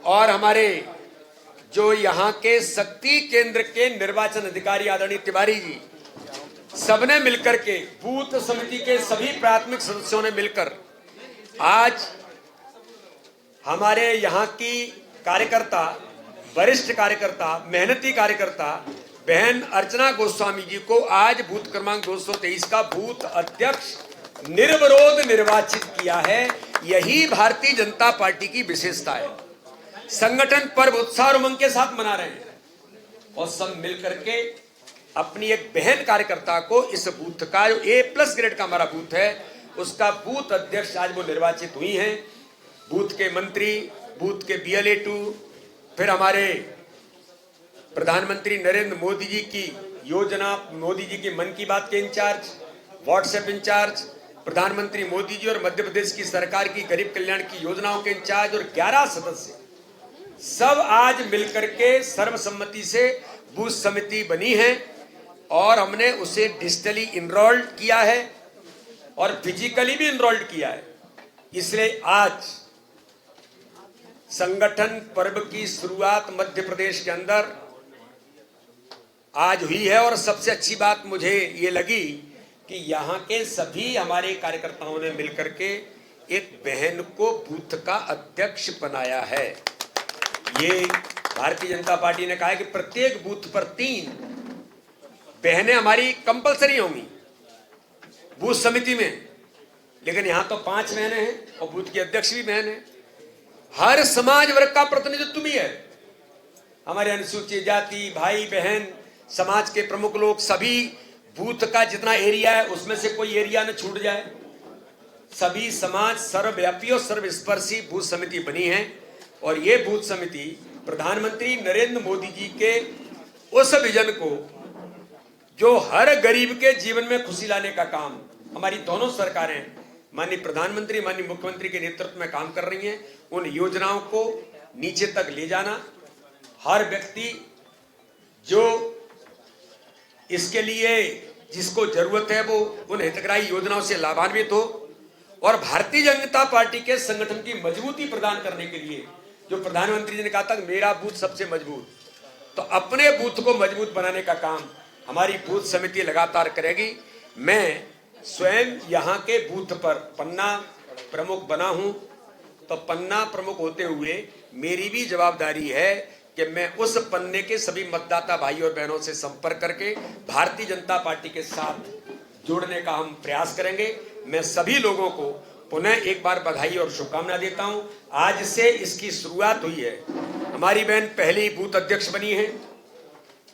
S3: और हमारे जो यहाँ के शक्ति केंद्र के निर्वाचन अधिकारी आदरणीय तिवारी जी, सबने मिलकर के, बूथ समिति के सभी प्राथमिक सदस्यों ने मिलकर आज हमारे यहाँ की कार्यकर्ता, वरिष्ठ कार्यकर्ता, मेहनती कार्यकर्ता बहन अर्चना गोस्वामी जी को आज बूथ क्रमांक 223 का बूथ अध्यक्ष निर्विरोध निर्वाचित किया है। यही भारतीय जनता पार्टी की विशेषता है। संगठन पर्व उत्साह और उमंग के साथ मना रहे हैं और सब मिलकर के अपनी एक बहन कार्यकर्ता को इस बूथ का, जो A+ ग्रेड का हमारा बूथ है, उसका बूथ अध्यक्ष आज वो निर्वाचित हुई हैं। बूथ के मंत्री, बूथ के BLA2, फिर हमारे प्रधानमंत्री नरेंद्र मोदी जी की योजना, मोदी जी की मन की बात के इंचार्ज, व्हाट्सएप इंचार्ज, प्रधानमंत्री मोदी जी और मध्य प्रदेश की सरकार की गरीब कल्याण की योजनाओं के इंचार्ज और 11 सदस्य, सब आज मिलकर के सर्वसम्मति से बूथ समिति बनी है और हमने उसे डिजिटली इनरोल्ड किया है और फिजिकली भी इनरोल्ड किया है। इसलिए आज संगठन पर्व की शुरुआत मध्य प्रदेश के अंदर आज हुई है। और सबसे अच्छी बात मुझे ये लगी कि यहाँ के सभी हमारे कार्यकर्ताओं ने मिलकर के एक बहन को बूथ का अध्यक्ष बनाया है। ये
S4: भारतीय जनता पार्टी ने कहा है कि प्रत्येक बूथ पर 3 बहनें हमारी कंपलसरी होंगी बूथ समिति में, लेकिन यहां तो 5 बहनें हैं और बूथ की अध्यक्ष भी बहन है। हर समाज वर्ग का प्रतिनिधित्व भी है। हमारे अनुसूचित जाति भाई बहन समाज के प्रमुख लोग सभी बूथ का जितना एरिया है उसमें से कोई एरिया न छूट जाए। सभी समाज सर्वव्यापी और सर्वस्पर्शी बूथ समिति बनी है और ये बूथ समिति प्रधानमंत्री नरेंद्र मोदी जी के उस विजन को जो हर गरीब के जीवन में खुशी लाने का काम हमारी दोनों सरकारें माननीय प्रधानमंत्री माननीय मुख्यमंत्री के नेतृत्व में काम कर रही हैं, उन योजनाओं को नीचे तक ले जाना, हर व्यक्ति जो इसके लिए जिसको जरूरत है वो उन हितग्राही योजनाओं से लाभान्वित हो और भारतीय जनता पार्टी के संगठन की मजबूती प्रदान करने के लिए जो प्रधानमंत्री जी ने कहा था मेरा बूथ सबसे मजबूत, तो अपने बूथ को मजबूत बनाने का काम हमारी बूथ समिति लगातार करेगी। मैं स्वयं यहाँ के बूथ पर पन्ना प्रमुख बना हूं, तो पन्ना प्रमुख होते हुए मेरी भी जवाबदारी है कि मैं उस पन्ने के सभी मतदाता भाई और बहनों से संपर्क करके भारतीय जनता पार्टी के साथ जोड़ने का हम प्रयास करेंगे। मैं सभी लोगों को पुनः एक बार बधाई और शुभकामना देता हूं। आज से इसकी शुरुआत हुई है। हमारी बहन पहली बूथ अध्यक्ष बनी है,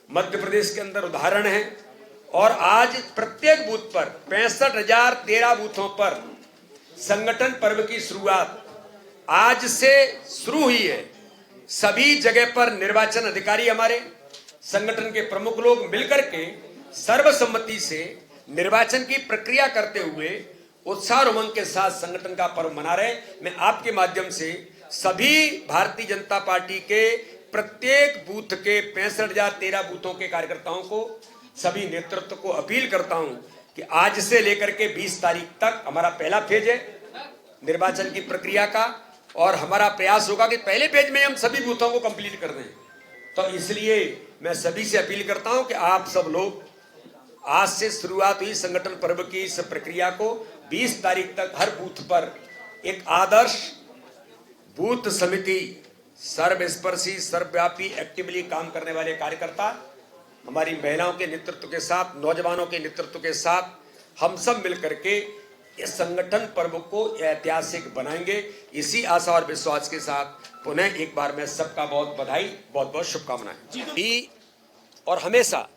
S4: मध्य प्रदेश के अंदर उदाहरण है, और आज प्रत्येक बूथ पर 65,013 बूथों पर संगठन पर्व की शुरुआत आज से शुरू हुई है। सभी जगह पर निर्वाचन अधिकारी हमारे संगठन के प्रमुख लोग मिलकर के सर्वसम्मति से निर्वाचन की प्रक्रिया करते हुए उत्साह और उमंग के साथ संगठन का पर्व मना रहे। मैं आपके माध्यम से सभी भारतीय जनता पार्टी के प्रत्येक बूथ के 65,013 बूथों के कार्यकर्ताओं को सभी नेतृत्व को अपील करता हूं कि आज से लेकर के 20 तारीख तक हमारा पहला फेज है निर्वाचन की प्रक्रिया का, और हमारा प्रयास होगा कि पहले फेज में हम सभी बूथों को कंप्लीट कर दें। तो इसलिए मैं सभी से अपील करता हूं कि आप सब लोग आज से शुरुआत हुई संगठन पर्व की इस प्रक्रिया को 20 तारीख तक हर बूथ पर एक आदर्श बूथ समिति सर्वस्पर्शी सर्वव्यापी एक्टिवली काम करने वाले कार्यकर्ता हमारी महिलाओं के नेतृत्व के साथ नौजवानों के नेतृत्व के साथ हम सब मिलकर के इस संगठन पर्व को ऐतिहासिक बनाएंगे। इसी आशा और विश्वास के साथ पुनः एक बार मैं सबका बहुत बधाई बहुत बहुत शुभकामनाएं। और हमेशा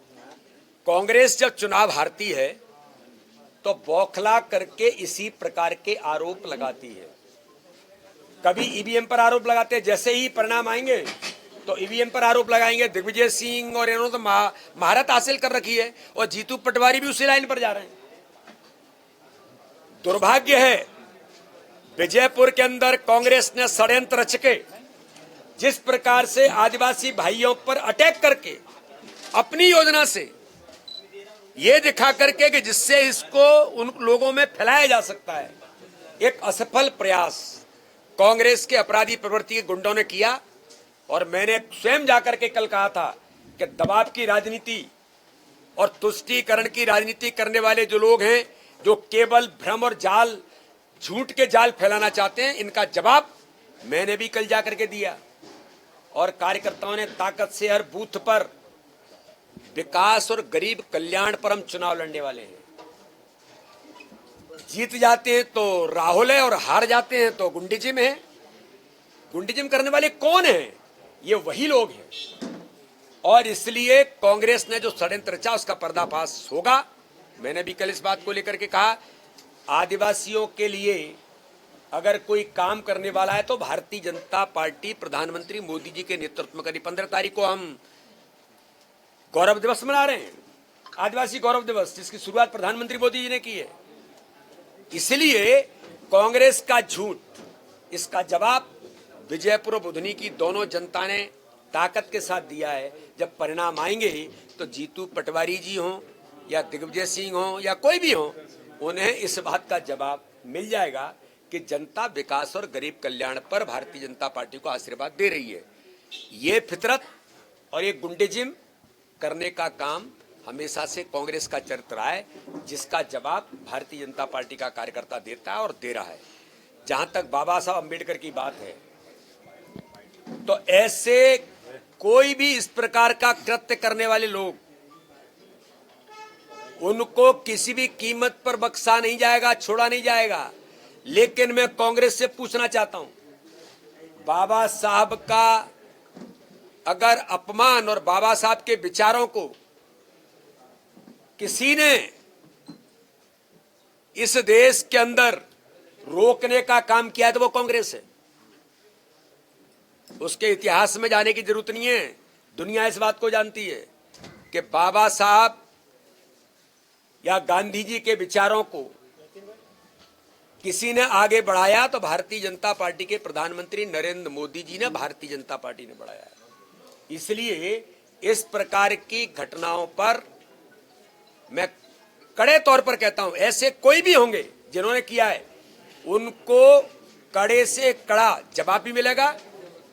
S4: कांग्रेस जब चुनाव हारती है तो बौखला करके इसी प्रकार के आरोप लगाती है। कभी ईवीएम पर आरोप लगाते हैं, जैसे ही परिणाम आएंगे तो ईवीएम पर आरोप लगाएंगे। दिग्विजय सिंह और इन्होंने तो महारत हासिल कर रखी है और जीतू पटवारी भी उसी लाइन पर जा रहे हैं। दुर्भाग्य है विजयपुर के अंदर कांग्रेस ने षड्यंत्र रच के जिस प्रकार से आदिवासी भाइयों पर अटैक करके अपनी योजना से ये दिखा करके कि जिससे इसको उन लोगों में फैलाया जा सकता है, एक असफल प्रयास कांग्रेस के अपराधी प्रवृत्ति के गुंडों ने किया। और मैंने स्वयं जाकर के कल कहा था कि दबाव की राजनीति और तुष्टीकरण की राजनीति करने वाले जो लोग हैं, जो केवल भ्रम और जाल झूठ के जाल फैलाना चाहते हैं, इनका जवाब मैंने भी कल जाकर के दिया। और कार्यकर्ताओं ने ताकत से हर बूथ पर विकास और गरीब कल्याण पर हम चुनाव लड़ने वाले हैं। जीत जाते हैं तो राहुल है और हार जाते हैं तो गुंडीजिम है। गुंडीजिम करने वाले कौन हैं? ये वही लोग हैं। और इसलिए कांग्रेस ने जो षड्यंत्र रचा उसका पर्दाफाश होगा। मैंने भी कल इस बात को लेकर के कहा, आदिवासियों के लिए अगर कोई काम करने वाला है तो भारतीय जनता पार्टी प्रधानमंत्री मोदी जी के नेतृत्व में करी। 15 तारीख को हम गौरव दिवस मना रहे हैं, आदिवासी गौरव दिवस, जिसकी शुरुआत प्रधानमंत्री मोदी जी ने की है। इसलिए कांग्रेस का झूठ, इसका जवाब विजयपुर और बुधनी की दोनों जनता ने ताकत के साथ दिया है। जब परिणाम आएंगे तो जीतू पटवारी जी हों या दिग्विजय सिंह हों या कोई भी हो, उन्हें इस बात का जवाब मिल जाएगा कि जनता विकास और गरीब कल्याण पर भारतीय जनता पार्टी को आशीर्वाद दे रही है। ये फितरत और ये गुंडेजिम करने का काम हमेशा से कांग्रेस का चरित्र रहा है, जिसका जवाब भारतीय जनता पार्टी का कार्यकर्ता देता है और दे रहा है। जहां तक बाबा साहब अम्बेडकर की बात है, तो ऐसे
S3: कोई भी इस प्रकार का कृत्य करने वाले लोग, उनको किसी भी कीमत पर बख्शा नहीं जाएगा, छोड़ा नहीं जाएगा। लेकिन मैं कांग्रेस से पूछना चाहता हूं, बाबा साहब का अगर अपमान और बाबा साहब के विचारों को किसी ने इस देश के अंदर रोकने का काम किया है तो वो कांग्रेस है। उसके इतिहास में जाने की जरूरत नहीं है, दुनिया इस बात को जानती है कि बाबा साहब या गांधी जी के विचारों को किसी ने आगे बढ़ाया तो भारतीय जनता पार्टी के प्रधानमंत्री नरेंद्र मोदी जी ने, भारतीय जनता पार्टी ने बढ़ाया है। इसलिए इस प्रकार की घटनाओं पर मैं कड़े तौर पर कहता हूं, ऐसे कोई भी होंगे जिन्होंने किया है, उनको कड़े से कड़ा जवाब भी मिलेगा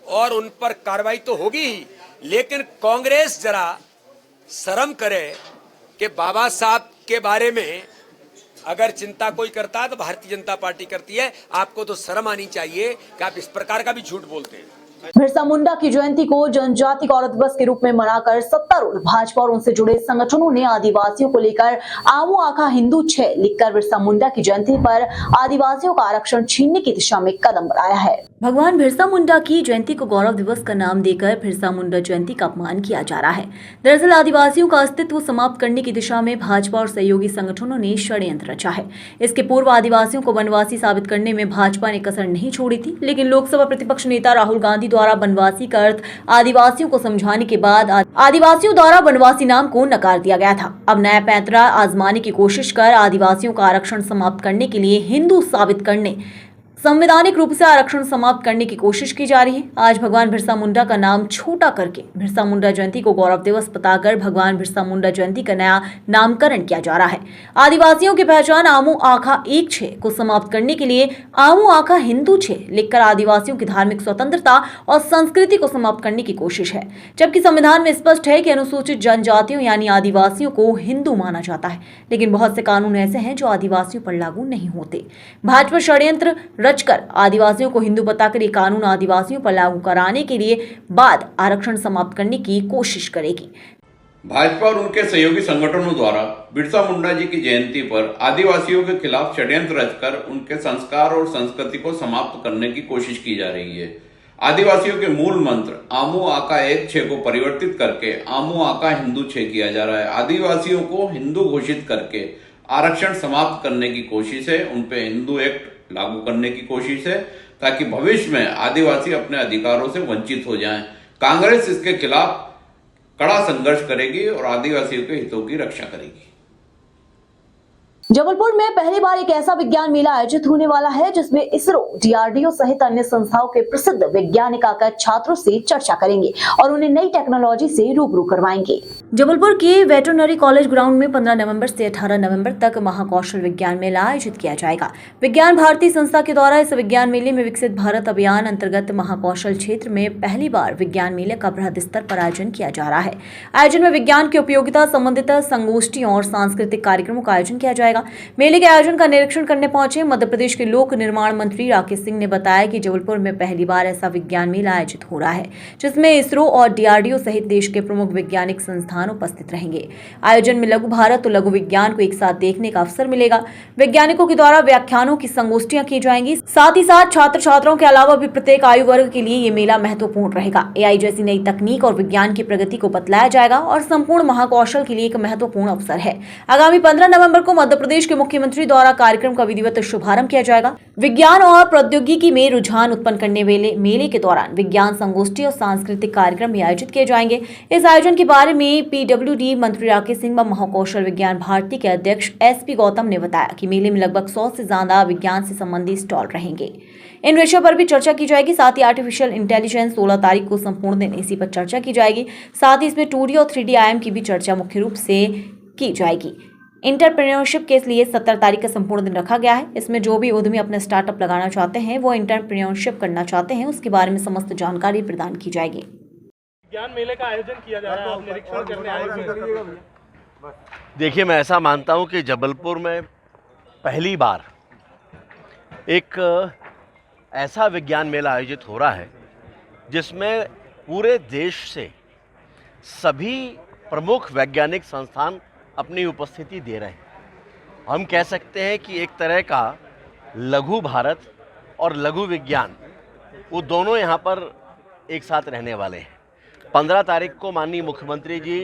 S3: और उन पर कार्रवाई तो होगी ही। लेकिन कांग्रेस जरा शर्म करे कि बाबा साहब के बारे में अगर चिंता कोई करता है तो भारतीय जनता पार्टी करती है। आपको तो शर्म आनी चाहिए कि आप इस प्रकार का भी झूठ बोलते हैं।
S1: बिरसा मुंडा की जयंती को जनजाति गौरव दिवस के रूप में मनाकर सत्तारूढ़ भाजपा और उनसे जुड़े संगठनों ने आदिवासियों को लेकर आमो आका हिंदू 6 लिखकर बिरसा मुंडा की जयंती पर आदिवासियों का आरक्षण छीनने की दिशा में कदम बढ़ाया है। भगवान बिरसा मुंडा की जयंती को गौरव दिवस का नाम देकर बिरसा मुंडा जयंती का अपमान किया जा रहा है। दरअसल आदिवासियों का अस्तित्व समाप्त करने की दिशा में भाजपा और सहयोगी संगठनों ने षड्यंत्र रचा है। इसके पूर्व आदिवासियों को वनवासी साबित करने में भाजपा ने कसर नहीं छोड़ी थी, लेकिन लोकसभा प्रतिपक्ष नेता राहुल गांधी द्वारा वनवासी का अर्थ आदिवासियों को समझाने के बाद आदिवासियों द्वारा वनवासी नाम को नकार दिया गया था। अब नया पैंतरा आजमाने की कोशिश कर आदिवासियों का आरक्षण समाप्त करने के लिए हिंदू साबित करने, संवैधानिक रूप से आरक्षण समाप्त करने की कोशिश की जा रही है। आज भगवान बिरसा मुंडा का नाम छोटा करके बिरसा मुंडा जयंती को गौरव दिवस बताकर भगवान बिरसा मुंडा जयंती का नया नामकरण किया जा रहा है। आदिवासियों की पहचान आमो आका 1-6 को समाप्त करने के लिए आमो आका हिंदू 6 लिखकर आदिवासियों की धार्मिक स्वतंत्रता और संस्कृति को समाप्त करने की कोशिश है, जबकि संविधान में स्पष्ट है कि अनुसूचित जनजातियों यानी आदिवासियों को हिंदू माना जाता है। लेकिन बहुत से कानून ऐसे हैं जो आदिवासियों पर लागू नहीं होते। भाजपा षड्यंत्र रचकर आदिवासियों को हिंदू बताकर ये कानून आदिवासियों पर लागू कराने के लिए बाद आरक्षण समाप्त करने की कोशिश करेगी।
S5: भाजपा और उनके सहयोगी संगठनों द्वारा बिरसा मुंडा जी की जयंती पर आदिवासियों के खिलाफ षड्यंत्र रचकर उनके संस्कार और संस्कृति को समाप्त करने की कोशिश की जा रही है। आदिवासियों के मूल मंत्र आमो आका 1-6 को परिवर्तित करके आमो आका हिंदू 6 किया जा रहा है। आदिवासियों को हिंदू घोषित करके आरक्षण समाप्त करने की कोशिश है, उनपे हिंदू एक्ट लागू करने की कोशिश है ताकि भविष्य में आदिवासी अपने अधिकारों से वंचित हो जाएं। कांग्रेस इसके खिलाफ कड़ा संघर्ष करेगी और आदिवासियों के हितों की रक्षा करेगी।
S1: जबलपुर में पहली बार एक ऐसा विज्ञान मेला आयोजित होने वाला है जिसमें इसरो, डीआरडीओ सहित अन्य संस्थाओं के प्रसिद्ध वैज्ञानिक आकर छात्रों से चर्चा करेंगे और उन्हें नई टेक्नोलॉजी से रूबरू करवाएंगे। जबलपुर के वेटरनरी कॉलेज ग्राउंड में 15 नवंबर से 18 नवंबर तक महाकौशल विज्ञान मेला आयोजित किया जाएगा। विज्ञान भारती संस्था के द्वारा इस विज्ञान मेले में विकसित भारत अभियान अंतर्गत महाकौशल क्षेत्र में पहली बार विज्ञान मेले का बृहद स्तर पर आयोजन किया जा रहा है। आयोजन में विज्ञान की उपयोगिता संबंधित संगोष्ठियों और सांस्कृतिक कार्यक्रमों का आयोजन किया जाएगा। मेले के आयोजन का निरीक्षण करने पहुंचे मध्य प्रदेश के लोक निर्माण मंत्री राकेश सिंह ने बताया कि जबलपुर में पहली बार ऐसा विज्ञान मेला आयोजित हो रहा है जिसमें इसरो और डीआरडीओ सहित देश के प्रमुख वैज्ञानिक संस्थान उपस्थित रहेंगे। आयोजन में लघु भारत और लघु विज्ञान को एक साथ देखने का अवसर मिलेगा। वैज्ञानिकों के द्वारा व्याख्यानों की संगोष्ठियां की जाएंगी। साथ ही साथ छात्र छात्राओं के अलावा भी प्रत्येक आयु वर्ग के लिए ये मेला महत्वपूर्ण रहेगा। एआई जैसी नई तकनीक और विज्ञान की प्रगति को बतलाया जाएगा और संपूर्ण महाकौशल के लिए एक महत्वपूर्ण अवसर है। आगामी 15 नवंबर को मध्य प्रदेश के मुख्यमंत्री द्वारा कार्यक्रम का विधिवत शुभारंभ किया जाएगा। विज्ञान और प्रौद्योगिकी में रुझान उत्पन्न करने वाले मेले के दौरान विज्ञान संगोष्ठी और सांस्कृतिक कार्यक्रम भी आयोजित किए जाएंगे। इस आयोजन के बारे में पीडब्ल्यूडी मंत्री राकेश सिंह व महाकौशल विज्ञान भारती के अध्यक्ष एसपी गौतम ने बताया कि मेले में लगभग 100 से ज्यादा विज्ञान से संबंधित स्टॉल रहेंगे। इन विषयों पर भी चर्चा की जाएगी। साथ ही आर्टिफिशियल इंटेलिजेंस 16 तारीख को संपूर्ण दिन इसी पर चर्चा की जाएगी। साथ ही इसमें 2D और 3D आयाम की भी चर्चा मुख्य रूप से की जाएगी। इंटरप्रेन्योरशिप के लिए 17 तारीख का संपूर्ण दिन रखा गया है। इसमें जो भी उद्यमी अपने स्टार्टअप लगाना चाहते हैं, वो इंटरप्रेन्योरशिप करना चाहते हैं, उसके बारे में समस्त जानकारी प्रदान की जाएगी।
S6: विज्ञान मेले का आयोजन किया जा रहा है, आप निरीक्षण करने आए।
S7: देखिए, मैं ऐसा मानता हूं कि जबलपुर में पहली बार एक ऐसा विज्ञान मेला आयोजित हो रहा है जिसमें पूरे देश से सभी प्रमुख वैज्ञानिक संस्थान अपनी उपस्थिति दे रहे हैं। हम कह सकते हैं कि एक तरह का लघु भारत और लघु विज्ञान, वो दोनों यहाँ पर एक साथ रहने वाले हैं। 15 तारीख को माननीय मुख्यमंत्री जी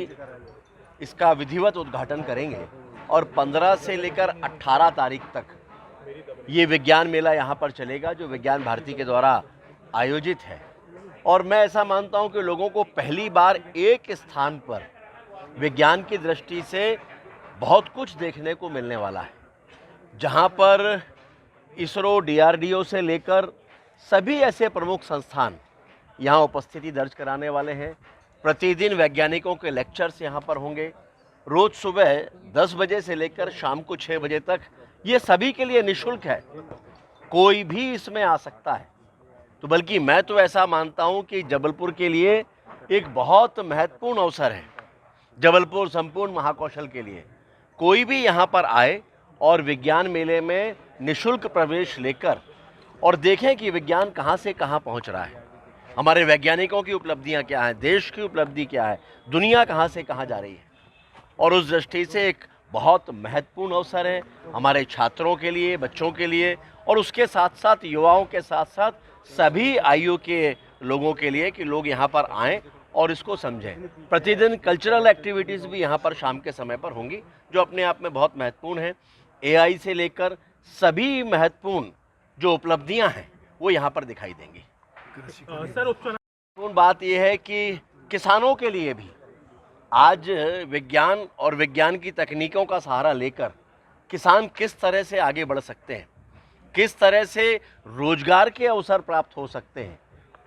S7: इसका विधिवत उद्घाटन करेंगे और 15 से लेकर 18 तारीख तक ये विज्ञान मेला यहाँ पर चलेगा, जो विज्ञान भारती के द्वारा आयोजित है। और मैं ऐसा मानता हूँ कि लोगों को पहली बार एक स्थान पर विज्ञान की दृष्टि से बहुत कुछ देखने को मिलने वाला है, जहाँ पर इसरो, DRDO से लेकर सभी ऐसे प्रमुख संस्थान यहाँ उपस्थिति दर्ज कराने वाले हैं। प्रतिदिन वैज्ञानिकों के लेक्चर्स यहाँ पर होंगे। रोज़ सुबह 10 बजे से लेकर शाम को 6 बजे तक ये सभी के लिए निःशुल्क है, कोई भी इसमें आ सकता है। तो बल्कि मैं तो ऐसा मानता हूँ कि जबलपुर के लिए एक बहुत महत्वपूर्ण अवसर है। जबलपुर संपूर्ण महाकौशल के लिए कोई भी यहाँ पर आए और विज्ञान मेले में निःशुल्क प्रवेश लेकर और देखें कि विज्ञान कहाँ से कहाँ पहुँच रहा है, हमारे वैज्ञानिकों की उपलब्धियाँ क्या हैं, देश की उपलब्धि क्या है, दुनिया कहाँ से कहाँ जा रही है। और उस दृष्टि से एक बहुत महत्वपूर्ण अवसर है हमारे छात्रों के लिए, बच्चों के लिए, और उसके साथ साथ युवाओं के साथ साथ सभी आयु के लोगों के लिए कि लोग यहाँ पर आएँ और इसको समझें। प्रतिदिन कल्चरल एक्टिविटीज़ भी यहाँ पर शाम के समय पर होंगी, जो अपने आप में बहुत महत्वपूर्ण है। AI से लेकर सभी महत्वपूर्ण जो उपलब्धियाँ हैं वो यहाँ पर दिखाई देंगी।
S6: सर, उपचुनाव
S7: महत्वपूर्ण बात यह है कि किसानों के लिए भी आज विज्ञान और विज्ञान की तकनीकों का सहारा लेकर किसान किस तरह से आगे बढ़ सकते हैं, किस तरह से रोजगार के अवसर प्राप्त हो सकते हैं,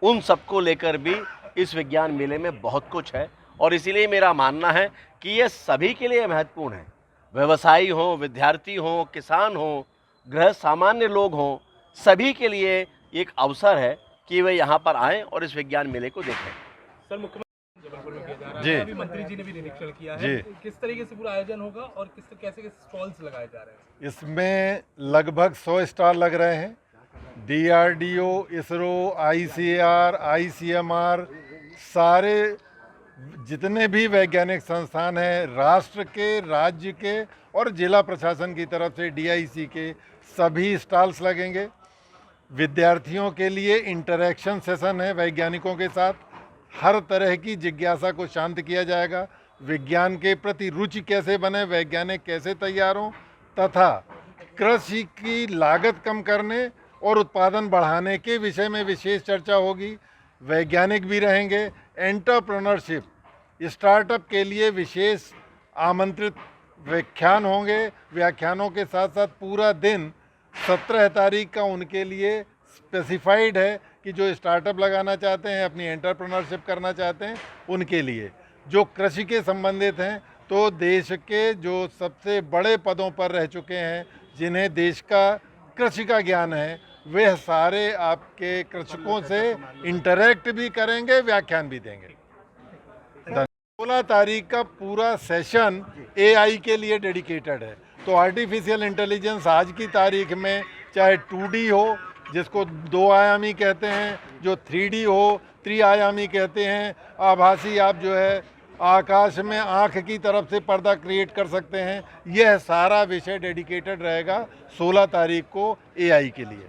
S7: उन सबको लेकर भी इस विज्ञान मेले में बहुत कुछ है। और इसीलिए मेरा मानना है कि ये सभी के लिए महत्वपूर्ण है। व्यवसायी हों, विद्यार्थी हों, किसान हों, गृह सामान्य लोग हों, सभी के लिए एक अवसर है कि वे यहाँ पर आएँ और इस विज्ञान मेले को देखें।
S6: सर, मुख्यमंत्री जबलपुर में किया जा रहा
S8: जी।
S6: है, अभी मंत्री जी ने भी निरीक्षण किया है।
S8: जी।
S6: किस तरीके से पूरा आयोजन होगा और कैसे स्टॉल्स लगाए जा रहे हैं?
S8: इसमें लगभग 100 स्टॉल लग रहे हैं। DRDO, इसरो, ICAR, ICMR, सारे जितने भी वैज्ञानिक संस्थान हैं, राष्ट्र के, राज्य के और जिला प्रशासन की तरफ से DIC के सभी स्टॉल्स लगेंगे। विद्यार्थियों के लिए इंटरेक्शन सेशन है वैज्ञानिकों के साथ, हर तरह की जिज्ञासा को शांत किया जाएगा। विज्ञान के प्रति रुचि कैसे बने, वैज्ञानिक कैसे तैयार हों, तथा कृषि की लागत कम करने और उत्पादन बढ़ाने के विषय में विशेष चर्चा होगी। वैज्ञानिक भी रहेंगे। एंटरप्रेन्योरशिप, स्टार्टअप के लिए विशेष आमंत्रित व्याख्यान होंगे। व्याख्यानों के साथ साथ पूरा दिन 17 तारीख का उनके लिए स्पेसिफाइड है कि जो स्टार्टअप लगाना चाहते हैं, अपनी एंटरप्रेन्योरशिप करना चाहते हैं, उनके लिए। जो कृषि के संबंधित हैं तो देश के जो सबसे बड़े पदों पर रह चुके हैं, जिन्हें देश का कृषि का ज्ञान है, वे सारे आपके कृषकों से इंटरेक्ट भी करेंगे, व्याख्यान भी देंगे। 16 तारीख का पूरा सेशन AI के लिए डेडिकेटेड है। तो आर्टिफिशियल इंटेलिजेंस आज की तारीख में चाहे 2D हो, जिसको 2 आयामी कहते हैं, जो 3D हो, त्रिआयामी कहते हैं, आभासी आप जो है आकाश में आँख की तरफ से पर्दा क्रिएट कर सकते हैं। यह सारा विषय डेडिकेटेड रहेगा 16 तारीख को AI के लिए।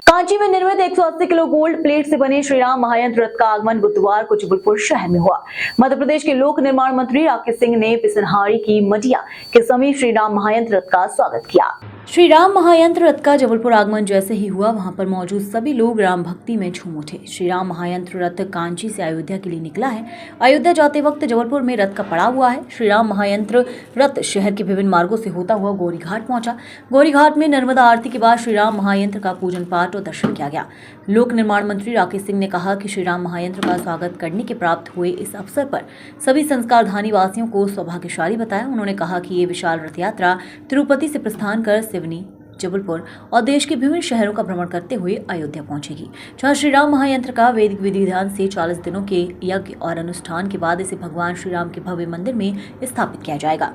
S1: कांची में निर्मित 180 किलो गोल्ड प्लेट से बने श्री राम महायंत्र रथ का आगमन बुधवार को जबलपुर शहर में हुआ। मध्य प्रदेश के लोक निर्माण मंत्री राकेश सिंह ने पिसनहारी की मटिया के समीप श्री राम महायंत्र रथ का स्वागत किया। श्री राम महायंत्र रथ का जबलपुर आगमन जैसे ही हुआ, वहां पर मौजूद सभी लोग राम भक्ति में झूम उठे। श्री राम महायंत्र रथ कांची से अयोध्या के लिए निकला है। अयोध्या जाते वक्त जबलपुर में रथ का पड़ाव हुआ है। श्री राम महायंत्र रथ शहर के विभिन्न मार्गों से होता हुआ गौरी घाट पहुंचा। गौरी घाट में नर्मदा आरती के बाद श्री राम महायंत्र का पूजन पाठ और दर्शन किया गया। लोक निर्माण मंत्री राकेश सिंह ने कहा कि श्री राम महायंत्र का स्वागत करने के प्राप्त हुए इस अवसर पर सभी संस्कारधानी वासियों को सौभाग्यशाली बताया। उन्होंने कहा कि ये विशाल रथ यात्रा तिरुपति से प्रस्थान कर सिवनी, जबलपुर और देश के विभिन्न शहरों का भ्रमण करते हुए अयोध्या पहुंचेगी, जहां श्री राम महायंत्र का वैदिक विधि विधान से 40 दिनों के यज्ञ और अनुष्ठान के बाद इसे भगवान श्री राम के भव्य मंदिर में स्थापित किया जाएगा।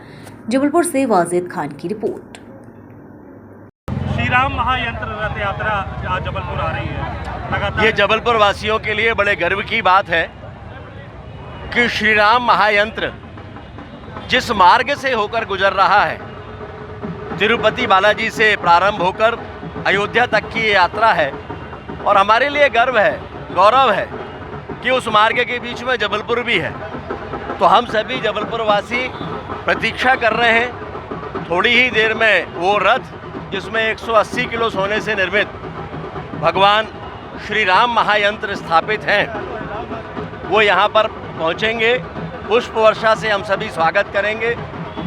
S1: जबलपुर से वाजिद खान की रिपोर्ट।
S6: श्री राम महायंत्र रथ यात्रा आज जबलपुर आ रही है। लगातार
S7: ये जबलपुर वासियों के लिए बड़े गर्व की बात है कि श्री राम महायंत्र जिस मार्ग से होकर गुजर रहा है, तिरुपति बालाजी से प्रारंभ होकर अयोध्या तक की ये यात्रा है, और हमारे लिए गर्व है, गौरव है कि उस मार्ग के बीच में जबलपुर भी है। तो हम सभी जबलपुर वासी प्रतीक्षा कर रहे हैं थोड़ी ही देर में वो रथ जिसमें 180 किलो सोने से निर्मित भगवान श्री राम महायंत्र स्थापित हैं, वो यहाँ पर पहुँचेंगे। पुष्प वर्षा से हम सभी स्वागत करेंगे।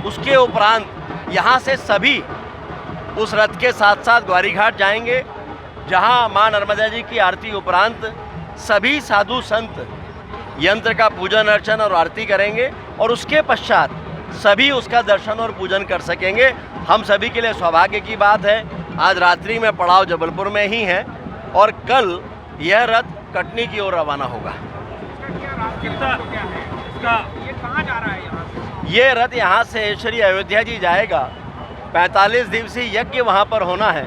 S7: उसके उपरांत यहाँ से सभी उस रथ के साथ साथ ग्वारी घाट जाएंगे, जहाँ माँ नर्मदा जी की आरती उपरांत सभी साधु संत यंत्र का पूजन अर्चन और आरती करेंगे, और उसके पश्चात सभी उसका दर्शन और पूजन कर सकेंगे। हम सभी के लिए सौभाग्य की बात है, आज रात्रि में पड़ाव जबलपुर में ही है और कल यह रथ कटनी की ओर रवाना होगा।
S6: ये कहाँ जा रहा है यहाँ से?
S7: ये रथ यहाँ से श्री अयोध्या जी जाएगा। 45 दिवसीय यज्ञ वहाँ पर होना है,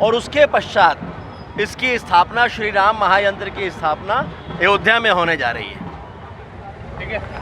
S7: और उसके पश्चात इसकी स्थापना, श्री राम महायंत्र की स्थापना अयोध्या में होने जा रही है।
S6: ठीक है।